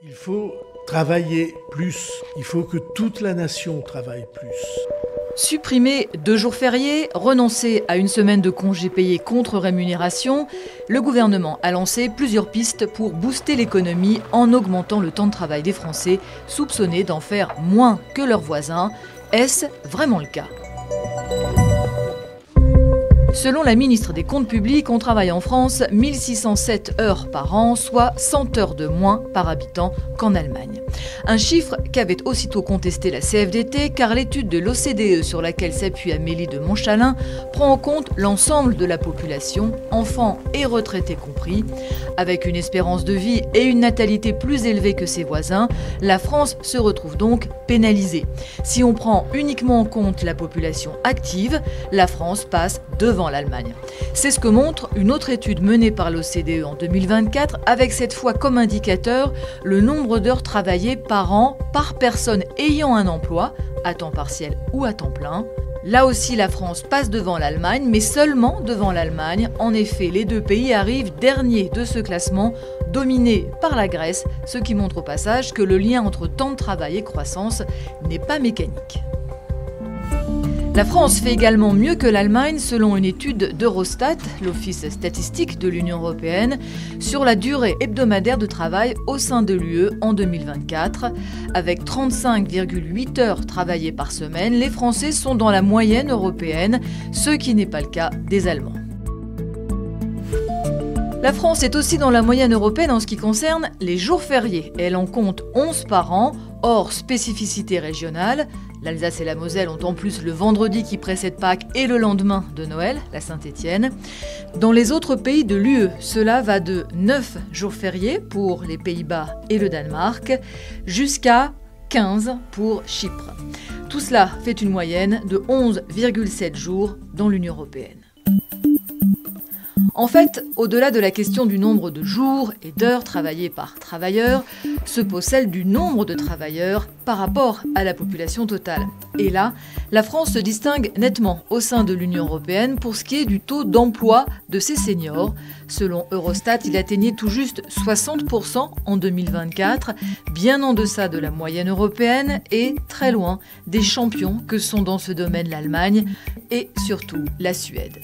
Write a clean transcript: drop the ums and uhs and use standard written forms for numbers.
Il faut travailler plus. Il faut que toute la nation travaille plus. Supprimer 2 jours fériés, renoncer à une semaine de congés payés contre rémunération, le gouvernement a lancé plusieurs pistes pour booster l'économie en augmentant le temps de travail des Français, soupçonnés d'en faire moins que leurs voisins. Est-ce vraiment le cas ? Selon la ministre des Comptes publics, on travaille en France 1607 heures par an, soit 100 heures de moins par habitant qu'en Allemagne. Un chiffre qu'avait aussitôt contesté la CFDT, car l'étude de l'OCDE sur laquelle s'appuie Amélie de Montchalin prend en compte l'ensemble de la population, enfants et retraités compris. Avec une espérance de vie et une natalité plus élevée que ses voisins, la France se retrouve donc pénalisée. Si on prend uniquement en compte la population active, la France passe devant l'Allemagne. C'est ce que montre une autre étude menée par l'OCDE en 2024, avec cette fois comme indicateur le nombre d'heures travaillées par an par personne ayant un emploi, à temps partiel ou à temps plein. Là aussi, la France passe devant l'Allemagne, mais seulement devant l'Allemagne. En effet, les 2 pays arrivent derniers de ce classement, dominés par la Grèce, ce qui montre au passage que le lien entre temps de travail et croissance n'est pas mécanique. La France fait également mieux que l'Allemagne selon une étude d'Eurostat, l'Office statistique de l'Union européenne, sur la durée hebdomadaire de travail au sein de l'UE en 2024. Avec 35,8 heures travaillées par semaine, les Français sont dans la moyenne européenne, ce qui n'est pas le cas des Allemands. La France est aussi dans la moyenne européenne en ce qui concerne les jours fériés. Elle en compte 11 par an, hors spécificité régionale. L'Alsace et la Moselle ont en plus le vendredi qui précède Pâques et le lendemain de Noël, la Saint-Étienne. Dans les autres pays de l'UE, cela va de 9 jours fériés pour les Pays-Bas et le Danemark, jusqu'à 15 pour Chypre. Tout cela fait une moyenne de 11,7 jours dans l'Union européenne. En fait, au-delà de la question du nombre de jours et d'heures travaillées par travailleur, se pose celle du nombre de travailleurs par rapport à la population totale. Et là, la France se distingue nettement au sein de l'Union européenne pour ce qui est du taux d'emploi de ses seniors. Selon Eurostat, il atteignait tout juste 60% en 2024, bien en deçà de la moyenne européenne et très loin des champions que sont dans ce domaine l'Allemagne et surtout la Suède.